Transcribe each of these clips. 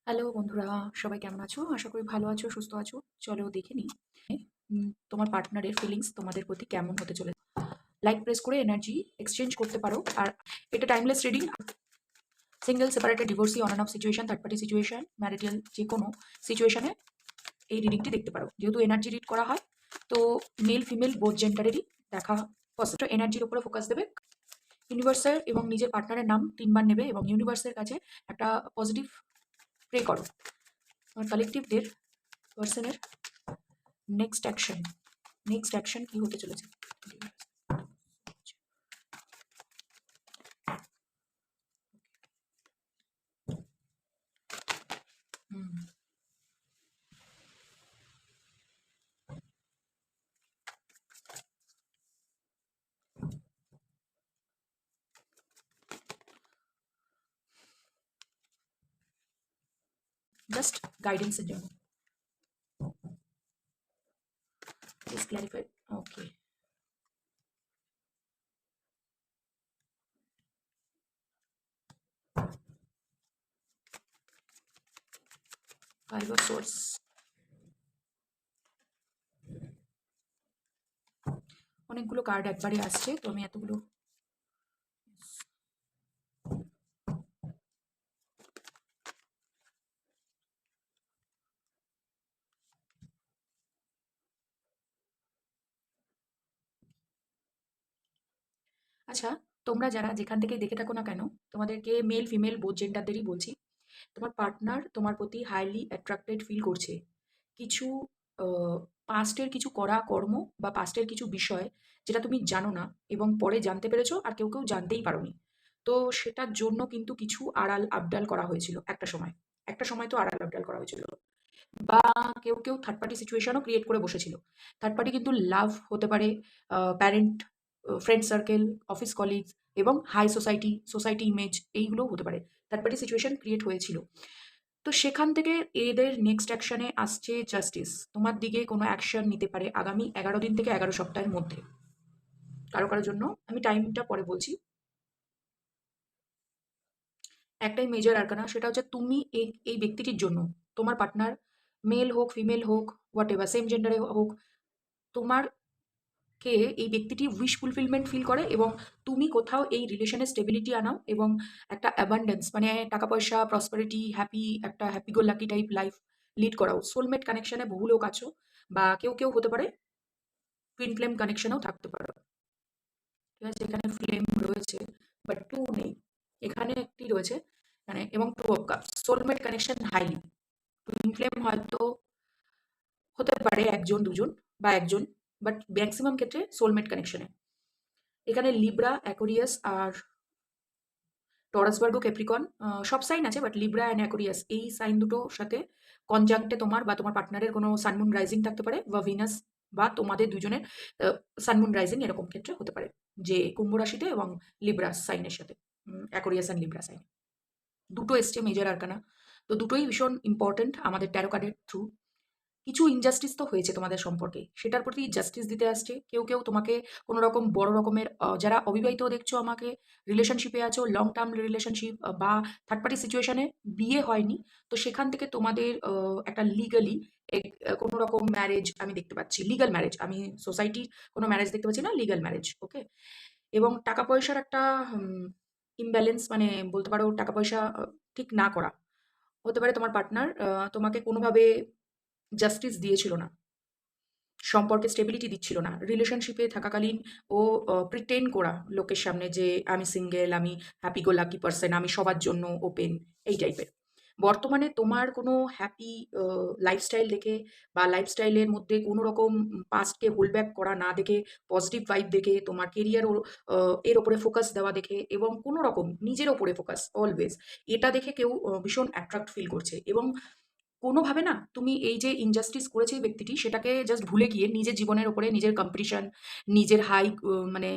Hello বন্ধুরা, সবাই কেমন আছো? আশা করি ভালো আছো, সুস্থ আছো। চলো দেখে নিই তোমার পার্টনারের ফিলিংস তোমাদের প্রতি কেমন হতে চলেছে। লাইক প্রেস করে এনার্জি এক্সচেঞ্জ করতে পারো। আর এটা timeless reading. Single, separated, divorcee, on and of situation, third party situation, marital যে কোনো সিচুয়েশনে এই রিডিংটি দেখতে পারো। যেহেতু এনার্জি রিড করা হয়, তো মেল ফিমেল বোথ জেন্ডারেরই দেখা পজিটিভ এনার্জির উপরে ফোকাস দেবে। ইউনিভার্সের এবং নিজের পার্টনারের নাম ৩ বার নেবে এবং ইউনিভার্সের কাছে একটা পজিটিভ প্রে করো। আর কালেকটিভদের পার্সনের নেক্সট অ্যাকশন কি হতে চলেছে। জাস্ট গাইডেন্সের জন্য please clarify. Okay, 5 of Swords। অনেকগুলো কার্ড একবারে আসছে, তো আমি এতগুলো আচ্ছা, তোমরা যারা যেখান থেকে দেখে থাকো না কেন, তোমাদেরকে মেল ফিমেল বোথ জেন্ডারদেরই বলছি, তোমার পার্টনার তোমার প্রতি হাইলি অ্যাট্রাক্টেড ফিল করছে। কিছু পাস্টের কিছু করা কর্ম বা পাস্টের কিছু বিষয় যেটা তুমি জানো না এবং পরে জানতে পেরেছো, আর কেউ কেউ জানতেই পারোনি। তো সেটার জন্য কিন্তু কিছু আড়াল আবডাল করা হয়েছিল একটা সময় তো আড়াল আবডাল করা হয়েছিল। বা কেউ থার্ড পার্টি সিচুয়েশনও ক্রিয়েট করে বসেছিল। থার্ড পার্টি কিন্তু লাভ হতে পারে, parent, friend circle, office colleagues এবং হাই সোসাইটি ইমেজ, এইগুলোও হতে পারে। থার্ড পার্টি সিচুয়েশন ক্রিয়েট হয়েছিল। তো সেখান থেকে এদের নেক্সট অ্যাকশনে আসছে জাস্টিস। তোমার দিকে কোনো অ্যাকশন নিতে পারে আগামী 11 দিন থেকে 11 সপ্তাহের মধ্যে। কারো জন্য আমি টাইমটা পরে বলছি। একটাই মেজর আরকানা, সেটা হচ্ছে তুমি এই ব্যক্তিটির জন্য, তোমার পার্টনার মেল হোক, ফিমেল হোক, হোয়াটএভার সেম জেন্ডারে হোক, তোমার কে এই ব্যক্তিটি উইশ ফুলফিলমেন্ট ফিল করে এবং তুমি কোথাও এই রিলেশনের স্টেবিলিটি আনাও এবং একটা অ্যাবান্ডেন্স মানে টাকা পয়সা, প্রসপারিটি, একটা হ্যাপি গো লাকি টাইপ লাইফ লিড করাও। সোলমেট কানেকশনে বহু লোক আছো, বা কেউ হতে পারে টুইন ফ্লেম কানেকশনেও থাকতে পারো। ঠিক আছে, এখানে ফ্লেম রয়েছে বাট টু নেই, এখানে একটি রয়েছে, মানে এবং 2 of cups. Soulmate connection highly. Twin flame হয়তো হতে পারে একজন দুজন বা একজন, বাট ম্যাক্সিমাম ক্ষেত্রে সোলমেট কানেকশনে। এখানে লিব্রা, অ্যাকোরিয়াস আর টরাস, ভার্গো, ক্যাপ্রিকন, সব সাইন আছে, বাট লিব্রা অ্যান্ড অ্যাকোরিয়াস এই সাইন দুটোর সাথে কনজাংক্টে তোমার বা তোমার পার্টনারের কোনো সানমুন রাইজিং থাকতে পারে, বা ভিনাস বা তোমাদের দুজনের সানমুন রাইজিং এরকম ক্ষেত্রে হতে পারে, যে কুম্ভ রাশিতে এবং লিব্রা সাইনের সাথে, অ্যাকোরিয়াস অ্যান্ড লিব্রা সাইন দুটো এসছে মেজর আরকানা। তো দুটোই ভীষণ ইম্পর্টেন্ট আমাদের ট্যারো কার্ডের থ্রু। কিছু ইনজাস্টিস তো হয়েছে তোমাদের সম্পর্কে, সেটার প্রতি জাস্টিস দিতে আসছে। কেউ তোমাকে কোনো রকম বড় রকমের, যারা অবিবাহিত দেখছো আমাকে, রিলেশনশিপে আছো, লং টার্ম রিলেশনশিপ বা থার্ড পার্টি সিচুয়েশনে বিয়ে হয়নি, তো সেখান থেকে তোমাদের একটা লিগালি কোনো রকম ম্যারেজ আমি দেখতে পাচ্ছি। লিগাল ম্যারেজ, আমি সোসাইটির কোনো ম্যারেজ দেখতে পাচ্ছি না, লিগাল ম্যারেজ। ওকে। এবং টাকা পয়সার একটা ইমব্যালেন্স, মানে বলতে পারো টাকা পয়সা ঠিক না করা হতে পারে। তোমার পার্টনার তোমাকে কোনোভাবে জাস্টিস দিয়েছিল না, সম্পর্কে স্টেবিলিটি দিচ্ছিল না। রিলেশনশিপে থাকাকালীন ও প্রিটেন্ড করা লোকের সামনে যে আমি সিঙ্গেল, আমি হ্যাপি গো লাকি পারসন, আমি সবার জন্য ওপেন, এই টাইপের। বর্তমানে তোমার কোনো হ্যাপি লাইফস্টাইল দেখে বা লাইফস্টাইলের মধ্যে কোনো রকম পাস্টকে হোল্ড ব্যাক করা না দেখে, পজিটিভ ভাইব দেখে, তোমার কেরিয়ার এর ওপরে ফোকাস দেওয়া দেখে এবং কোনো রকম নিজের ওপরে ফোকাস অলওয়েজ, এটা দেখে কেউ ভীষণ অ্যাট্রাক্ট ফিল করছে। এবং কোনোভাবে না তুমি এই যে ইনজাস্টিস করেছে এই ব্যক্তিটি, সেটাকে জাস্ট ভুলে গিয়ে নিজের জীবনের ওপরে, নিজের কম্পিটিশন, নিজের হাই, মানে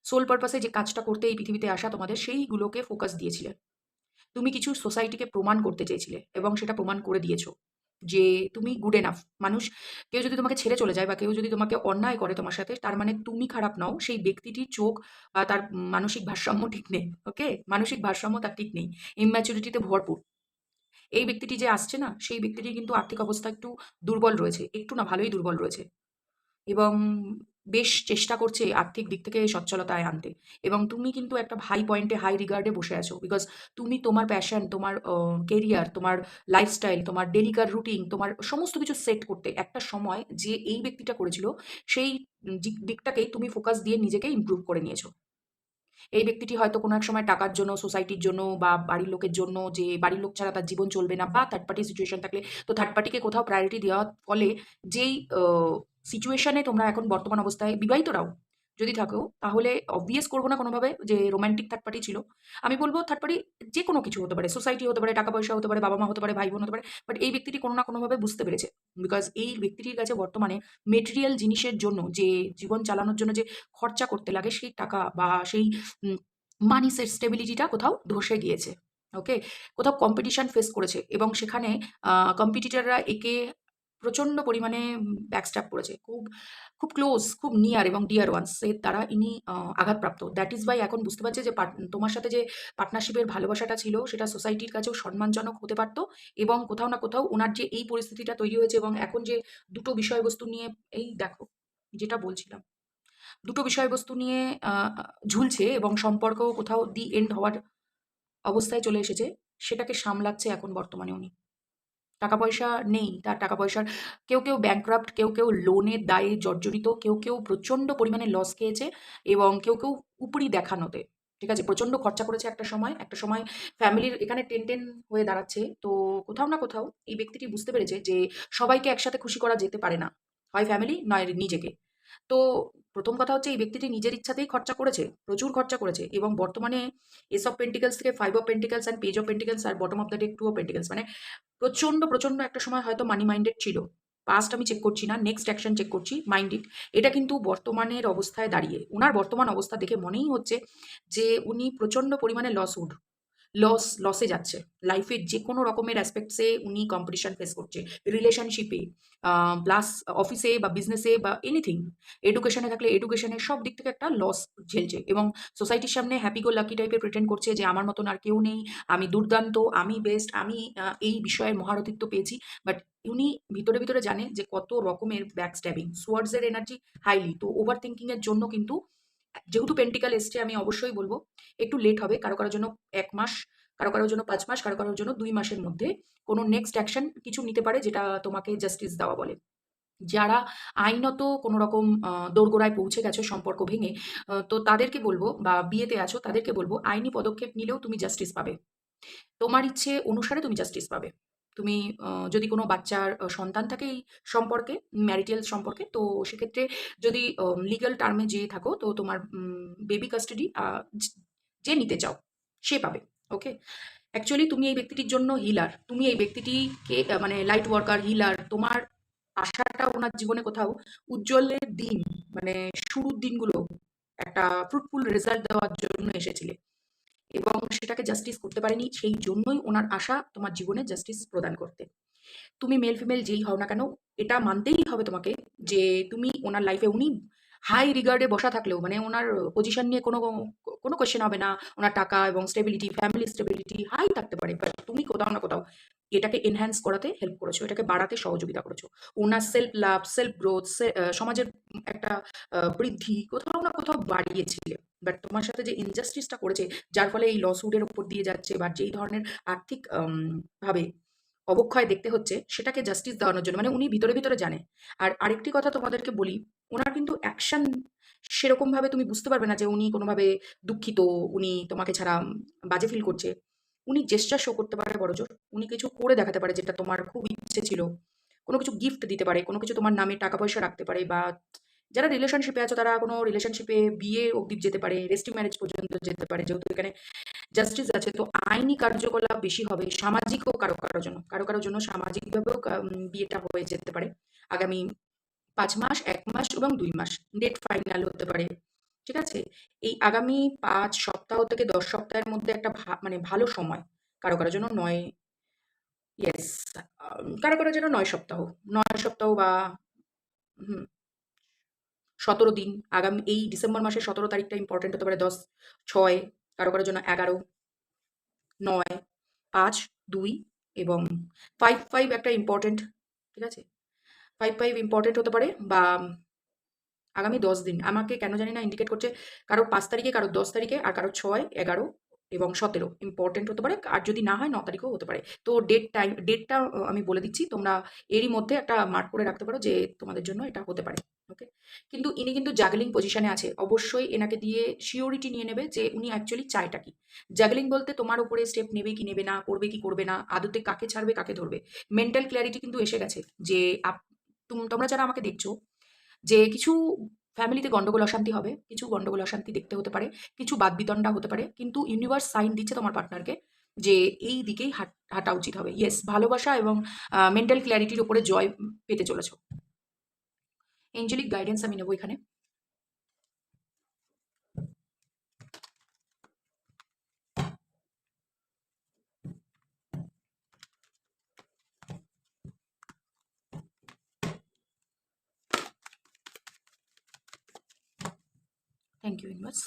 সোল পারপাসে যে কাজটা করতে এই পৃথিবীতে আসা তোমাদের, সেইগুলোকে ফোকাস দিয়েছিলে। তুমি কিছু সোসাইটিকে প্রমাণ করতে চেয়েছিলে এবং সেটা প্রমাণ করে দিয়েছো যে তুমি গুড এনাফ মানুষ। কেউ যদি তোমাকে ছেড়ে চলে যায় বা কেউ যদি তোমাকে অন্যায় করে তোমার সাথে, তার মানে তুমি খারাপ নও, সেই ব্যক্তিটির চোখ বা তার মানসিক ভারসাম্য ঠিক নেই। ওকে, মানসিক ভারসাম্য তার ঠিক নেই, ইম্যাচুরিটিতে ভরপুর। এই ব্যক্তিটি যে আসছে না, সেই ব্যক্তিটি কিন্তু আর্থিক অবস্থা একটু দুর্বল রয়েছে। একটু না, ভালোই দুর্বল রয়েছে। এবং বেশ চেষ্টা করছে আর্থিক দিক থেকে সচ্ছলতায় আনতে। এবং তুমি কিন্তু একটা হাই পয়েন্টে, হাই রিগার্ডে বসে আছো। বিকজ তুমি তোমার প্যাশন, তোমার কেরিয়ার, তোমার লাইফস্টাইল, তোমার ডেইলিকার রুটিন, তোমার সমস্ত কিছু সেট করতে একটা সময় যে এই ব্যক্তিটা করেছিল, সেই দিকটাকেই তুমি ফোকাস দিয়ে নিজেকে ইমপ্রুভ করে নিয়েছো। এই ব্যক্তিটি হয়তো কোনো এক সময় টাকার জন্য, সোসাইটির জন্য বা বাড়ির লোকের জন্য, যে বাড়ির লোক ছাড়া তার জীবন চলবে না, বা থার্ড পার্টি সিচুয়েশন থাকলে, তো থার্ড পার্টিকে কোথাও প্রায়োরিটি দেওয়ার ফলে যেই সিচুয়েশনে তোমরা এখন বর্তমান অবস্থায় বিবাহিতরাও যদি থাকো, তাহলে অবভিয়াস করবো না কোনোভাবে যে রোমান্টিক থার্ড পার্টি ছিল। আমি বলবো থার্ড পার্টি যে কোনো কিছু হতে পারে, সোসাইটি হতে পারে, টাকা পয়সা হতে পারে, বাবা মা হতে পারে, ভাই বোন হতে পারে। বাট এই ব্যক্তিটি কোনো না কোনোভাবে বুঝতে পেরেছে। বিকজ এই ব্যক্তিটির কাছে বর্তমানে মেটেরিয়াল জিনিসের জন্য, যে জীবন চালানোর জন্য যে খরচা করতে লাগে, সেই টাকা বা সেই মানি স্টেবিলিটিটা কোথাও ধসে গিয়েছে। ওকে? কোথাও কম্পিটিশন ফেস করেছে এবং সেখানে কম্পিটিটররা একে প্রচণ্ড পরিমাণে ব্যাকস্ট্যাব করেছে। খুব, খুব ক্লোজ, খুব নিয়ার এবং ডিয়ার ওয়ান্স এর দ্বারা ইনি আঘাতপ্রাপ্ত। দ্যাট ইজ ওয়াই এখন বুঝতে পারছে যে তোমার সাথে যে পার্টনারশিপের ভালোবাসাটা ছিল, সেটা সোসাইটির কাছেও সম্মানজনক হতে পারত। এবং কোথাও না কোথাও উনার যে এই পরিস্থিতিটা তৈরি হয়েছে, এবং এখন যে দুটো বিষয়বস্তু নিয়ে, এই দেখো যেটা বলছিলাম, দুটো বিষয়বস্তু নিয়ে আ আ ঝুলছে এবং সম্পর্ক কোথাও দি এন্ড হওয়ার অবস্থায় চলে এসেছে, সেটাকে সামলাচ্ছে এখন বর্তমানে উনি। টাকা পয়সা নেই, তার টাকা পয়সার কেউ ব্যাংক্রাপ্ট, কেউ লোনের দায়ে জর্জরিত, কেউ প্রচণ্ড পরিমাণে লস খেয়েছে এবং কেউ উপরি দেখানোতে। ঠিক আছে? প্রচণ্ড খরচা করেছে একটা সময় ফ্যামিলির এখানে টেন হয়ে দাঁড়াচ্ছে। তো কোথাও না কোথাও এই ব্যক্তিটি বুঝতে পেরেছে যে সবাইকে একসাথে খুশি করা যেতে পারে না। হয় ফ্যামিলি, নয় নিজেকে। তো ১ম কথা হচ্ছে, এই ব্যক্তিটি নিজের ইচ্ছাতেই খরচা করেছে, প্রচুর খরচা করেছে এবং বর্তমানে এস অফ পেন্টিকলস থেকে 5 of pentacles and page of pentacles আর bottom of the deck 2 of pentacles, মানে প্রচন্ড একটা সময় হয়তো মানি মাইন্ডেড ছিল। পাস্ট আমি চেক করছি না, নেক্সট অ্যাকশন চেক করছি, মাইন্ডেড। এটা কিন্তু বর্তমানের অবস্থায় দাঁড়িয়ে, উনার বর্তমান অবস্থা দেখে মনেই হচ্ছে যে উনি প্রচন্ড পরিমাণে লসে যাচ্ছে। লাইফের যেকোনো রকমের অ্যাসপেক্টসে উনি কম্পিটিশন ফেস করছে। রিলেশনশিপে, প্লাস অফিসে বা বিজনেসে বা এনিথিং। এডুকেশনে থাকলে এডুকেশনের সব দিক থেকে একটা লস ঝেলছে এবং সোসাইটির সামনে হ্যাপি গো লাকি টাইপের প্রিটেন্ড করছে যে আমার মতন আর কেউ নেই, আমি দুর্দান্ত, আমি বেস্ট, আমি এই বিষয়ে মহারথিত্ব পেয়েছি। বাট উনি ভিতরে জানে যে কত রকমের ব্যাক স্ট্যাবিং। সোয়ার্ডস এর এনার্জি হাইলি। তো ওভার থিংকিং এর জন্য কিন্তু, যেহেতু পেন্টিকাল এসছে, আমি অবশ্যই বলব একটু লেট হবে। কারো জন্য ১ মাস, কারো জন্য ৫ মাস, কারো জন্য ২ মাসের মধ্যে কোনো নেক্সট অ্যাকশন কিছু নিতে পারে, যেটা তোমাকে জাস্টিস দেওয়া বলে। যারা আইনত কোনো রকম দোরগোড়ায় পৌঁছে গেছো সম্পর্ক ভেঙে, তো তাদেরকে বলব, বা বিয়েতে আছো তাদেরকে বলব, আইনি পদক্ষেপ নিলেও তুমি জাস্টিস পাবে। তোমার ইচ্ছে অনুসারে তুমি জাস্টিস পাবে। তুমি যদি কোনো বাচ্চার সন্তান থাকে এই সম্পর্কে, ম্যারিটাল সম্পর্কে, তো সেক্ষেত্রে যদি লিগ্যাল টার্মে যেয়ে থাকো, তো তোমার বেবি কাস্টাডি যে নিতে চাও সে পাবে। ওকে? অ্যাকচুয়ালি তুমি এই ব্যক্তিটির জন্য হিলার। তুমি এই ব্যক্তিটিকে মানে লাইট ওয়ার্কার, হিলার। তোমার আশাটা উনার জীবনে কোথাও উজ্জ্বলের দিন, মানে শুরুর দিনগুলো একটা ফ্রুটফুল রেজাল্ট দেওয়ার জন্য এসেছিলে। এবং সেটাকে জাস্টিস করতে পারেনি। সেই জন্যই উনার আশা তোমার জীবনে জাস্টিস প্রদান করতে। তুমি মেল ফিমেল যেই হও না কেন, এটা মানতেই হবে তোমাকে যে তুমি ওনার লাইফে, উনি হাই রিগার্ডে বসা থাকলেও, মানে ওনার পজিশন নিয়ে কোনো কোয়েশ্চেন হবে না। ওনার টাকা এবং স্টেবিলিটি, ফ্যামিলি স্টেবিলিটি হাই থাকতে পারে। বাট তুমি কোথাও না কোথাও এটাকে এনহ্যান্স করাতে হেল্প করেছো, এটাকে বাড়াতে সহযোগিতা করেছো। ওনার সেলফ লাভ, সেলফ গ্রোথ, সমাজের একটা বৃদ্ধি কোথাও না কোথাও বাড়িয়েছিলে। বাট তোমার সাথে যে ইনজাস্টিসটা করেছে, যার ফলে এই লসুটের উপর দিয়ে যাচ্ছে, বা যেই ধরনের আর্থিক ভাবে অবক্ষয় দেখতে হচ্ছে, সেটাকে জাস্টিস দেওয়ানোর জন্য, মানে উনি ভিতরে জানে। আর আরেকটি কথা তোমাদেরকে বলি, উনার কিন্তু অ্যাকশন সেরকমভাবে তুমি বুঝতে পারবে না যে উনি কোনোভাবে দুঃখিত, উনি তোমাকে ছাড়া বাজে ফিল করছে। উনি জেস্চার শো করতে পারে বড়জোর। উনি কিছু করে দেখাতে পারে যেটা তোমার খুব ইচ্ছে ছিল। কোনো কিছু গিফট দিতে পারে, কোনো কিছু তোমার নামে টাকা পয়সা রাখতে পারে, বা যারা রিলেশনশিপে আছো তারা কোনো রিলেশনশিপে বিয়ে অবধি যেতে পারে, রেজিস্ট্রি ম্যারেজ পর্যন্ত যেতে পারে। যেহেতু এখানে জাস্টিস আছে, তো আইনি কার্যকলাপ বেশি হবে। সামাজিকও কারো জন্য সামাজিকভাবেও বিয়েটা হয়ে যেতে পারে। আগামী ৫ মাস, ১ মাস এবং ২ মাস ডেট ফাইনাল হতে পারে। ঠিক আছে? এই আগামী ৫ সপ্তাহ থেকে ১০ সপ্তাহের মধ্যে একটা মানে ভালো সময়। কারো জন্য ৯, ইয়েস, কারো জন্য ৯ সপ্তাহ। ৯ সপ্তাহ বা হুম, ১৭ দিন। আগামী এই ডিসেম্বর মাসের ১৭ তারিখটা ইম্পোর্টেন্ট হতে পারে। ১০, ৬, কারো জন্য ১১, ৯, ৫, ২, এবং 5 একটা ইম্পর্টেন্ট, ঠিক আছে? 5 ইম্পর্টেন্ট হতে পারে, বা আগামী 10 দিন আমাকে কেন জানি না ইন্ডিকেট করছে কারোর 5 তারিখে, কারোর 10 তারিখে, আর কারোর 6, 11 এবং 17 ইম্পর্টেন্ট হতে পারে, আর যদি না হয় 9 তারিখেও হতে পারে। তো ডেটটা আমি বলে দিচ্ছি, তোমরা এরই মধ্যে একটা মার্ক করে রাখতে পারো যে তোমাদের জন্য এটা হতে পারে। ওকে, কিন্তু ইনি কিন্তু জাগলিং পজিশনে আছে, অবশ্যই এনাকে দিয়ে শিওরিটি নিয়ে নেবে যে উনি অ্যাকচুয়ালি চায়টা কি। জাগলিং বলতে তোমার উপরে স্টেপ নেবে কি নেবে না, করবে কি করবে না, আদতে কাকে ছাড়বে কাকে ধরবে। মেন্টাল ক্ল্যারিটি কিন্তু এসে গেছে যে তোমরা যারা আমাকে দেখছো, যে কিছু ফ্যামিলিতে গন্ডগোল অশান্তি হবে, কিছু গন্ডগোল অশান্তি দেখতে হতে পারে, কিছু বাদবিতণ্ডা হতে পারে, কিন্তু ইউনিভার্স সাইন দিচ্ছে তোমার পার্টনারকে যে এই দিকেই হাঁটা উচিত হবে। ইয়েস, ভালোবাসা এবং মেন্টাল ক্ল্যারিটির উপরে জয় পেতে চলেছো। এঞ্জেলিক গাইডেন্স আমি নেবো এখানে। Thank you universe.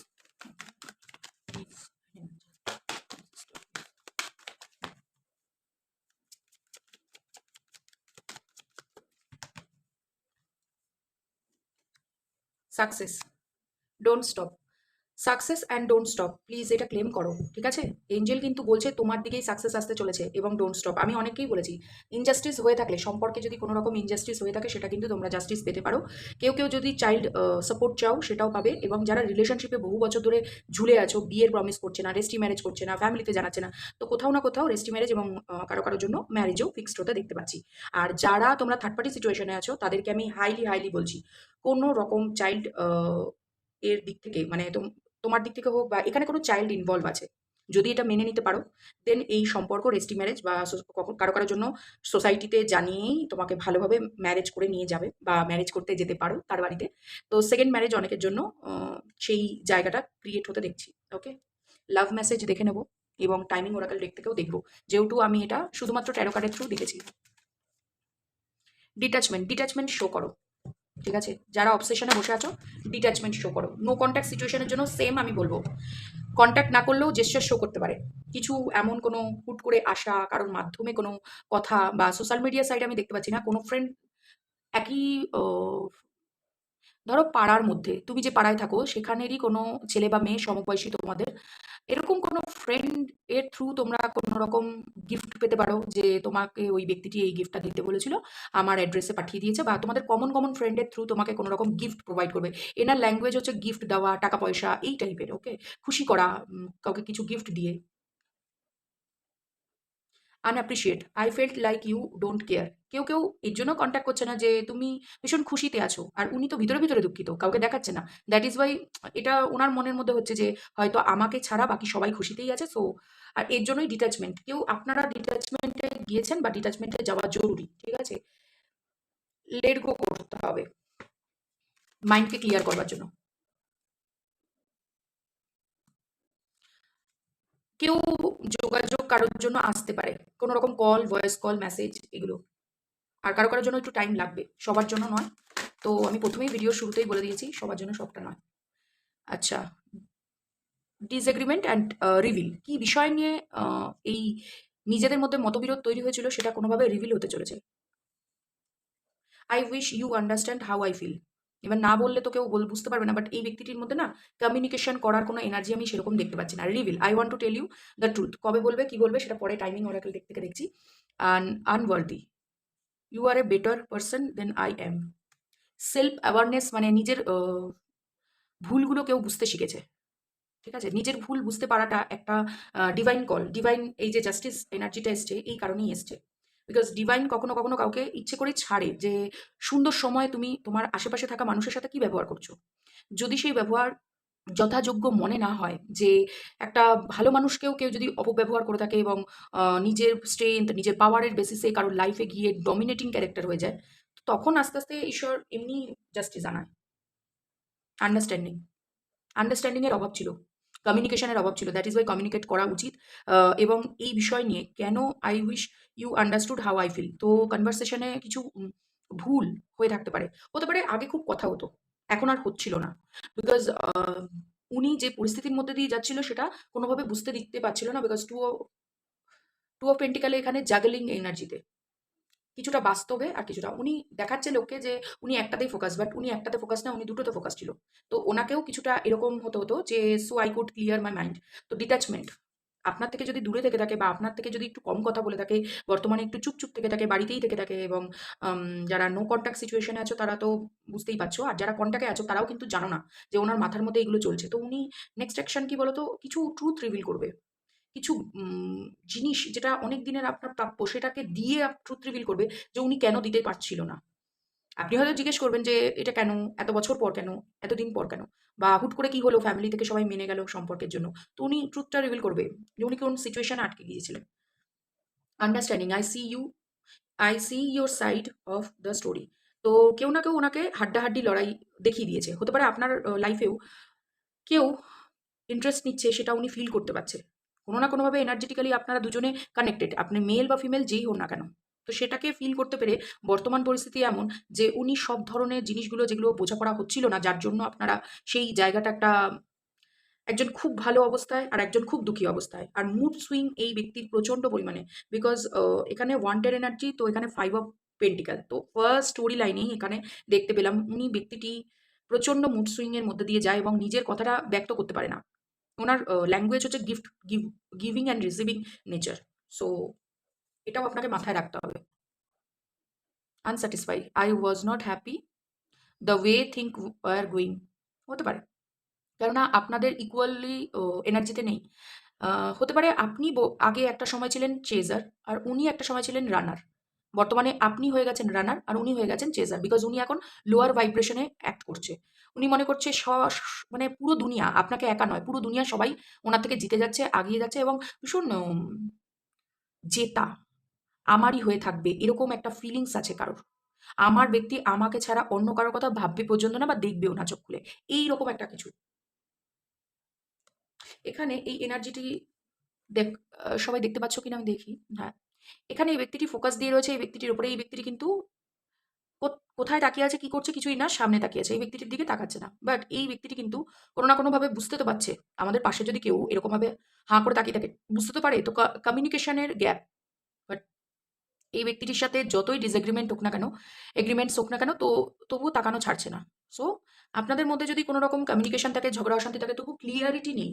Success, don't stop. Success and don't stop, please এটা ক্লেম করো, ঠিক আছে? এঞ্জেল কিন্তু বলছে তোমার দিকেই সাকসেস আসতে চলেছে, এবং ডোন্ট স্টপ। আমি অনেককেই বলেছি, ইনজাস্টিস হয়ে থাকলে, সম্পর্কে যদি কোনো রকম ইনজাস্টিস হয়ে থাকে, সেটা কিন্তু তোমরা জাস্টিস পেতে পারো। কেউ কেউ যদি চাইল্ড সাপোর্ট চাও, সেটাও পাবে। এবং যারা রিলেশনশিপে বহু বছর ধরে ঝুলে আছো, বিয়ের প্রমিস করছে না, রেস্টি ম্যারেজ করছে না, ফ্যামিলিতে জানাচ্ছে না, তো কোথাও না কোথাও রেস্টি ম্যারেজ এবং কারো কারোর জন্য ম্যারেজও ফিক্সড হতে দেখতে পাচ্ছি। আর যারা তোমরা থার্ড পার্টি সিচুয়েশনে আছো, তাদেরকে আমি হাইলি হাইলি বলছি, কোনো রকম চাইল্ড এর দিক থেকে, মানে তোমার দিক থেকে হোক, বা এখানে কোনো চাইল্ড ইনভলভ আছে, যদি এটা মেনে নিতে পারো, দেন এই সম্পর্ক রেস্টি ম্যারেজ বা কারো কারোর জন্য সোসাইটিতে জানিয়েই তোমাকে ভালোভাবে ম্যারেজ করে নিয়ে যাবে, বা ম্যারেজ করতে যেতে পারো তার বাড়িতে। তো সেকেন্ড ম্যারেজ অনেকের জন্য সেই জায়গাটা ক্রিয়েট হতে দেখছি। ওকে, লাভ মেসেজ দেখে নেবো, এবং টাইমিং ওরাকাল ডেক থেকেও দেখবো, যেহেতু আমি এটা শুধুমাত্র ট্যারো কার্ডের থ্রু দেখেছি। ডিট্যাচমেন্ট শো করো, ঠিক আছে? যারা অবসেশনে বসে আছো, ডিট্যাচমেন্ট শো করো। নো কন্ট্যাক্ট সিচুয়েশনের জন্য সেম আমি বলবো, কন্ট্যাক্ট না করলেও জেস্চার শো করতে পারে। কিছু এমন কোনো হুট করে আসা, কারোর মাধ্যমে কোনো কথা, বা সোশ্যাল মিডিয়া সাইটে আমি দেখতে পাচ্ছি না কোনো ফ্রেন্ড একই, ধরো পাড়ার মধ্যে, তুমি যে পাড়ায় থাকো সেখানেরই কোনো ছেলে বা মেয়ে সমবয়সী তোমাদের, এরকম কোনো ফ্রেন্ড এর থ্রু তোমরা কোনো রকম গিফট পেতে পারো, যে তোমাকে ওই ব্যক্তিটি এই গিফটটা দিতে বলেছিল, আমার অ্যাড্রেসে পাঠিয়ে দিয়েছে, বা তোমাদের কমন কমন ফ্রেন্ডের থ্রু তোমাকে কোনো রকম গিফট প্রোভাইড করবে। এনার ল্যাঙ্গুয়েজ হচ্ছে গিফট দেওয়া, টাকা পয়সা এই টাইপের। ওকে, খুশি করা, কাউকে কিছু গিফট দিয়ে। Unappreciate, I felt like you don't care. কেউ কেউ এর জন্য কন্ট্যাক্ট করছে না যে তুমি ভীষণ খুশিতে আছো, আর উনি তো ভিতরে ভিতরে দুঃখিত, কাউকে দেখাচ্ছে না। দ্যাট ইজ ওয়াই এটা ওনার মনের মধ্যে হচ্ছে যে হয়তো আমাকে ছাড়া বাকি সবাই খুশিতেই আছে। সো আর এর জন্যই ডিট্যাচমেন্ট। কেউ আপনারা ডিট্যাচমেন্টে গিয়েছেন, বা ডিট্যাচমেন্টে যাওয়া জরুরি, ঠিক আছে? লেট গো করতে হবে মাইন্ডকে ক্লিয়ার করবার জন্য। কেউ যোগাযোগ কারোর জন্য আসতে পারে, কোনো রকম কল, ভয়েস কল, মেসেজ, এগুলো। আর কারো কারোর জন্য একটু টাইম লাগবে, সবার জন্য নয়। তো আমি প্রথমেই ভিডিওর শুরুতেই বলে দিয়েছি, সবার জন্য সবটা নয়। আচ্ছা, ডিসএগ্রিমেন্ট অ্যান্ড রিভিল, কি বিষয় নিয়ে এই নিজেদের মধ্যে মতবিরোধ তৈরি হয়েছিল, সেটা কোনোভাবে রিভিল হতে চলেছে। I wish you understand how I feel. এবার না বললে তো কেউ বুঝতে পারবে না, বাট এই ব্যক্তিটির মধ্যে না কমিউনিকেশন করার কোনো এনার্জি আমি সেরকম দেখতে পাচ্ছি না। Reveal, I want to tell you the truth. কবে বলবে কি বলবে সেটা পরে টাইমিং ওরাকেল দিক থেকে দেখছি। Unworthy, you are a better person than I am. Self awareness, মানে নিজের ভুলগুলো কেউ বুঝতে শিখেছে, ঠিক আছে? নিজের ভুল বুঝতে পারাটা একটা ডিভাইন কল। ডিভাইন, এই যে জাস্টিস এনার্জিটা এসছে, এই কারণেই এসছে। বিকজ ডিভাইন কখনো কখনো কাউকে ইচ্ছে করে ছাড়ে, যে সুন্দর সময় তুমি তোমার আশেপাশে থাকা মানুষের সাথে কি ব্যবহার করছো। যদি সেই ব্যবহার যথাযোগ্য মনে না হয়, যে একটা ভালো মানুষকেও কেউ যদি অপব্যবহার করে থাকে, এবং নিজের স্ট্রেংথ, নিজের পাওয়ারের বেসিসে কারোর লাইফে গিয়ে ডমিনেটিং ক্যারেক্টার হয়ে যায়, তো তখন আস্তে আস্তে ঈশ্বর এমনি জাস্টিস আনায়। আন্ডারস্ট্যান্ডিং, আন্ডারস্ট্যান্ডিংয়ের অভাব ছিল, কমিউনিকেশনের অভাব ছিল। দ্যাট ইজ ওয়াই কমিউনিকেট করা উচিত। এবং এই বিষয় নিয়ে কেন I wish you understood how I feel, তো কনভারসেশনে কিছু ভুল হয়ে থাকতে পারে। হতে পারে আগে খুব কথা হতো, এখন আর হচ্ছিল না। বিকজ উনি যে পরিস্থিতির মধ্যে দিয়ে যাচ্ছিল, সেটা কোনোভাবে বুঝতে দিতে পারছিল না, বিকজ টু অফ পেন্টিকালে এখানে জাগলিং এনার্জিতে, কিছুটা বাস্তবে আর কিছুটা উনি দেখাচ্ছে লোককে যে উনি একটাতেই ফোকাস, বাট উনি একটাতে ফোকাস না, উনি দুটোতে ফোকাস ছিল। তো ওনাকেও কিছুটা এরকম হতে হতো যে so I could clear my mind. তো ডিট্যাচমেন্ট, আপনার থেকে যদি দূরে থেকে থাকে বা আপনার থেকে যদি একটু কম কথা বলে থাকে, বর্তমানে একটু চুপচুপ থেকে থাকে, বাড়িতেই থেকে থাকে, এবং যারা নো কন্ট্যাক্ট সিচুয়েশনে আছো তারা তো বুঝতেই পারছো, আর যারা কন্ট্যাক্টে আছো তারাও কিন্তু জানো না যে ওনার মাথার মধ্যে এগুলো চলছে। তো উনি নেক্সট অ্যাকশন কি বলতো, কিছু ট্রুথ রিভিল করবে, কিছু জিনিস যেটা অনেক দিনের আপনার প্রাপ্য সেটাকে দিয়ে ট্রুথ রিভিল করবে যে উনি কেন দিতে পারছিল না। আপনি হয়তো জিজ্ঞেস করবেন যে এটা কেন, এত বছর পর কেন, এতদিন পর কেন, বা হুট করে কি হলো ফ্যামিলি থেকে সবাই মেনে গেল সম্পর্কের জন্য। তো উনি ট্রুথটা রিভিল করবে যে উনি কোন সিচুয়েশনে আটকে গিয়েছিলেন। Understanding, I see your side of the story. তো কেউ না কেউ ওনাকে হাড্ডাহাড্ডি লড়াই দেখিয়ে দিয়েছে, হতে পারে আপনার লাইফেও কেউ ইন্টারেস্ট নিচ্ছে সেটা উনি ফিল করতে পারছে। কোনো না কোনোভাবে এনার্জেটিক্যালি আপনারা দুজনে কানেক্টেড। আপনি মেল বা ফিমেল যেই হন না কেন। তো সেটাকে ফিল করতে পেরে বর্তমান পরিস্থিতি এমন যে উনি সব ধরনের জিনিসগুলো যেগুলো বোঝাপড়া হচ্ছিল না, যার জন্য আপনারা সেই জায়গাটা একটা, একজন খুব ভালো অবস্থায় আর একজন খুব দুঃখী অবস্থায়। আর মুড সুইং এই ব্যক্তির প্রচণ্ড পরিমাণে। বিকজ এখানে ওয়ান্টেড এনার্জি, তো এখানে 5 অফ পেন্টিক্যাল। তো ফার্স্ট স্টোরি লাইনেই এখানে দেখতে পেলাম উনি ব্যক্তিটি প্রচণ্ড মুড সুইং এর মধ্যে দিয়ে যায় এবং নিজের কথাটা ব্যক্ত করতে পারে না। ওনার ল্যাঙ্গুয়েজ হচ্ছে giving and receiving nature. So এটাও আপনাকে মাথায় রাখতে হবে। Unsatisfied, I was not happy the way think were going, হতে পারে। কেননা আপনাদের ইকুয়ালি এনার্জিতে নেই। হতে পারে আপনি আগে একটা সময় ছিলেন চেজার আর উনি একটা সময় ছিলেন রানার। বর্তমানে আপনি হয়ে গেছেন রানার আর উনি হয়ে গেছেন চেজার, বিকজ উনি এখন লোয়ার ভাইব্রেশনে অ্যাক্ট করছে। উনি মনে করছে মানে পুরো দুনিয়া আপনাকে একা নয়, পুরো দুনিয়া সবাই ওনার থেকে জিতে যাচ্ছে, আগিয়ে যাচ্ছে, এবং ভীষণ জেতা আমারই হয়ে থাকবে এরকম একটা ফিলিংস আছে কারোর। আমার ব্যক্তি আমাকে ছাড়া অন্য কারোর কথা ভাববে পর্যন্ত না বা দেখবেও না চোখ খুলে, এইরকম একটা কিছু। এখানে এই এনার্জিটি দেখ, সবাই দেখতে পাচ্ছ কিনা আমি দেখি। হ্যাঁ, এখানে এই ব্যক্তিটি ফোকাস দিয়ে রয়েছে এই ব্যক্তিটির উপরে। এই ব্যক্তিটি কিন্তু কোথায় তাকিয়ে আছে, কি করছে কিছুই না, সামনে তাকিয়ে আছে, এই ব্যক্তিটির দিকে তাকাচ্ছে না। বাট এই ব্যক্তিটি কিন্তু কোনো না কোনোভাবে বুঝতে তো পারছে, আমাদের পাশে যদি কেউ এরকমভাবে হাঁ করে তাকিয়ে থাকে, বুঝতে তো পারে। তো কমিউনিকেশনের গ্যাপ। বাট এই ব্যক্তিটির সাথে যতই ডিসএগ্রিমেন্ট হোক না কেন, এগ্রিমেন্টস হোক না কেন, তো তবুও তাকানো ছাড়ছে না। সো আপনাদের মধ্যে যদি কোনো রকম কমিউনিকেশন থাকে, ঝগড়া অশান্তি থাকে, তবু ক্লিয়ারিটি নেই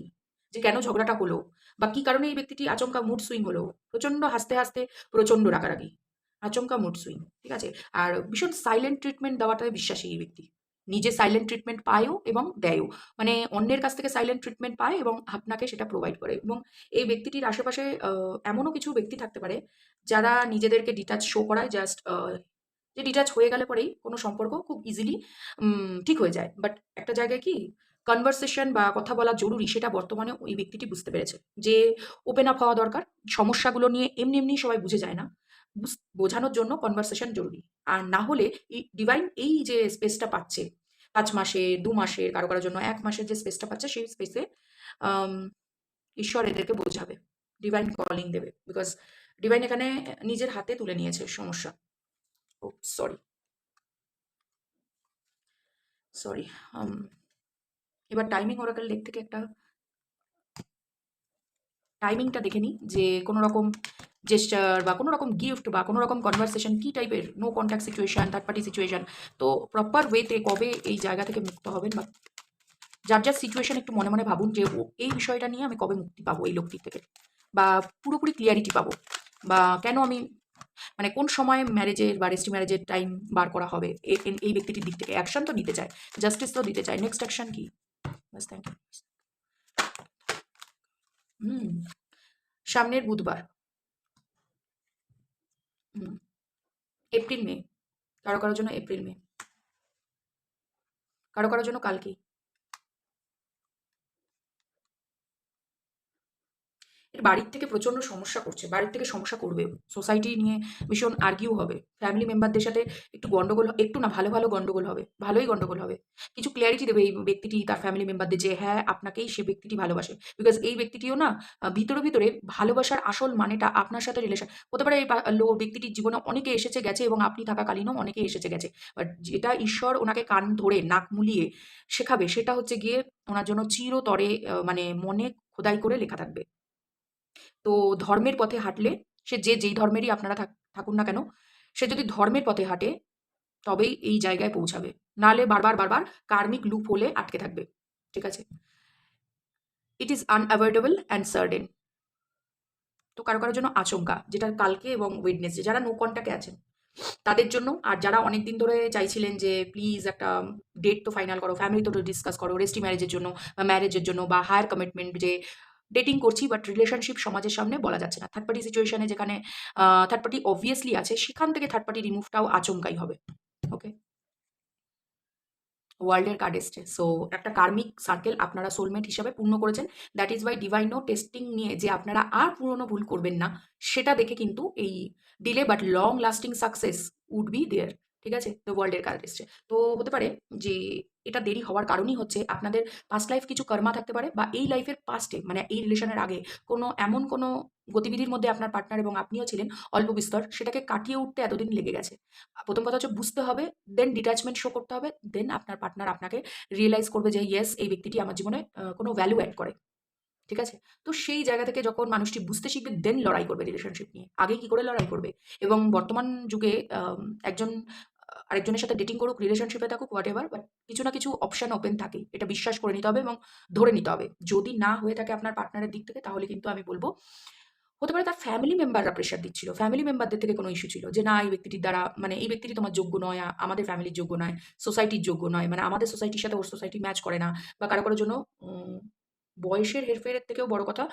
যে কেন ঝগড়াটা হলো বা কি কারণে এই ব্যক্তিটি আচমকা মুড সুইং হলো। প্রচণ্ড হাসতে হাসতে প্রচণ্ড রাগারাগি, আচমকা মুড সুইং, ঠিক আছে। আর ভীষণ সাইলেন্ট ট্রিটমেন্ট দেওয়াটায় বিশ্বাসী এই ব্যক্তি। নিজে সাইলেন্ট ট্রিটমেন্ট পায়ও এবং দেয়ও। মানে অন্যের কাছ থেকে সাইলেন্ট ট্রিটমেন্ট পায় এবং আপনাকে সেটা প্রোভাইড করে। এবং এই ব্যক্তিটির আশেপাশে এমনও কিছু ব্যক্তি থাকতে পারে যারা নিজেদেরকে ডিটাচ শো করায়, জাস্ট যে ডিটাচ হয়ে গেলে পরেই কোনো সম্পর্ক খুব ইজিলি ঠিক হয়ে যায়। বাট একটা জায়গায় কি কনভারসেশন বা কথা বলা জরুরি, সেটা বর্তমানে ওই ব্যক্তিটি বুঝতে পেরেছে যে ওপেন আপ হওয়া দরকার। সমস্যাগুলো নিয়ে এমনি এমনি সবাই বুঝে যায় না, বোঝানোর জন্য কনভারসেশন জরুরি। আর না হলে এই ডিভাইন এই যে স্পেসটা পাচ্ছে 5 মাসে, 2 মাসের, কারো কারোর জন্য 1 মাসের যে স্পেসটা পাচ্ছে, সেই স্পেসে ঈশ্বর এদেরকে বোঝাবে, ডিভাইন কলিং দেবে। বিকজ ডিভাইন এখানে নিজের হাতে তুলে নিয়েছে সমস্যা। ও সরি, সরি। এবার টাইমিং ওরাকেল লেক থেকে একটা টাইমিংটা দেখে নিই যে কোনো রকম জেস্চার বা কোনো রকম গিফট বা কোনো রকম কনভারসেশন কী টাইপের, no contact situation, third party situation. তো প্রপার ওয়েতে কবে এই জায়গা থেকে মুক্ত হবেন, বা যার যার সিচুয়েশন একটু মনে মনে ভাবুন যে এই বিষয়টা নিয়ে আমি কবে মুক্তি পাবো এই লোকটির থেকে, বা পুরোপুরি ক্লিয়ারিটি পাবো, বা কেন আমি, মানে কোন সময় ম্যারেজের বা রেজিস্ট্রি ম্যারেজের টাইম বার করা হবে এই ব্যক্তিটির দিক থেকে। অ্যাকশন তো নিতে চায়, জাস্টিস তো দিতে চায়, নেক্সট অ্যাকশন কি? বাস, থ্যাংক ইউ। হুম, সামনের বুধবার। হুম, এপ্রিল মে, কারো কারোর জন্য এপ্রিল মে, কারো কারোর জন্য কালকেই। এর বাড়ির থেকে প্রচণ্ড সমস্যা করছে, বাড়ির থেকে সমস্যা করবেও, সোসাইটি নিয়ে ভীষণ আর্গিউ হবে, ফ্যামিলি মেম্বারদের সাথে একটু গন্ডগোল, একটু না ভালো ভালো গন্ডগোল হবে, ভালোই গন্ডগোল হবে। কিছু ক্লিয়ারিটি দেবে এই ব্যক্তিটি তার ফ্যামিলি মেম্বারদের যে হ্যাঁ আপনাকেই সে ব্যক্তিটি ভালোবাসে। বিকজ এই ব্যক্তিটিও না ভিতরে ভিতরে ভালোবাসার আসল মানেটা আপনার সাথে রিলেশন হতে পারে। এই ব্যক্তিটির জীবনে অনেকে এসেছে গেছে এবং আপনি থাকাকালীনও অনেকে এসেছে গেছে। বাট যেটা ঈশ্বর ওনাকে কান ধরে নাক মুলিয়ে শেখাবে, সেটা হচ্ছে গিয়ে ওনার জন্য চিরতরে মানে মনে খোদাই করে লেখা থাকবে। তো ধর্মের পথে হাঁটলে সে যেই ধর্মেরই আপনারা থাকুন না কেন, সে যদি ধর্মের পথে হাঁটে তবেই এই জায়গায় পৌঁছাবে। নাহলে বারবার, বারবার কার্মিক লুপ হোলে আটকে থাকবে। ঠিক আছে? It is unavoidable and certain. তো কারো জন্য আচমকা, যেটা কালকে এবং ওয়েডনেসডে যারা নো কনট্যাক্টে আছেন তাদের জন্য, আর যারা অনেকদিন ধরে চাইছিলেন যে প্লিজ একটা ডেট তো ফাইনাল করো, ফ্যামিলি তো ডিসকাস করো রেজিস্ট্রি ম্যারেজের জন্য বা ম্যারেজের জন্য বা হায়ার কমিটমেন্ট, যে ডেটিং করছি বাট রিলেশনশিপ সমাজের সামনে বলা যাচ্ছে না। থার্ড পার্টি সিচুয়েশনে যেখানে থার্ড পার্টি অবভিয়াসলি আছে, সেখান থেকে থার্ড পার্টি রিমুভটাও আচমকাই হবে। ওকে? ওয়ার্ল্ডের কার্ড এসছে। সো একটা কার্মিক সার্কেল আপনারা সোলমেট হিসাবে পূর্ণ করেছেন। দ্যাট ইজ ওয়াই ডিভাইনও টেস্টিং নিয়ে যে আপনারা আর পুরনো ভুল করবেন না, সেটা দেখে কিন্তু এই delay but long lasting success would be there. ঠিক আছে? তো ওয়ার্ল্ডের কার্ড এসছে। তো হতে পারে যে এটা দেরি হওয়ার কারণই হচ্ছে আপনাদের পাস্ট লাইফ কিছু কর্মা থাকতে পারে, বা এই লাইফের পাস্টে মানে এই রিলেশনের আগে এমন কোনো গতিবিধির মধ্যে আপনার পার্টনার এবং আপনিও ছিলেন অল্প বিস্তর, সেটাকে কাটিয়ে উঠতে এতদিন লেগে গেছে। প্রথম কথা হচ্ছে বুঝতে হবে, দেন ডিট্যাচমেন্ট শো করতে হবে, দেন আপনার পার্টনার আপনাকে রিয়ালাইজ করবে যে ইয়েস এই ব্যক্তিটি আমার জীবনে কোনো ভ্যালু অ্যাড করে। ঠিক আছে? তো সেই জায়গা থেকে যখন মানুষটি বুঝতে শিখবে, দেন লড়াই করবে রিলেশনশিপ নিয়ে। আগে কি করে লড়াই করবে? এবং বর্তমান যুগে একজন আরেকজনের সাথে ডেটিং করুক, রিলেশনশিপে থাকুক, হোয়াটএভার, বাট কিছু না কিছু অপশন ওপেন থাকেই। এটা বিশ্বাস করে নিতে হবে এবং ধরে নিতে হবে। যদি না হয়ে থাকে আপনার পার্টনারের দিক থেকে, তাহলে কিন্তু আমি বলব হতে পারে তার ফ্যামিলি মেম্বাররা প্রেশার দিচ্ছিল। ফ্যামিলি মেম্বারদের থেকে কোনো ইস্যু ছিল যে, "না, এই ব্যক্তিটির দ্বারা মানে এই ব্যক্তিটি তোমার যোগ্য নয়, আমাদের ফ্যামিলির যোগ্য নয়, সোসাইটির যোগ্য নয়। মানে আমাদের সোসাইটির সাথে ওর সোসাইটি ম্যাচ করে না।" বা কারো জন্য উম বয়সের হেরফেরের থেকেও বড় কথা,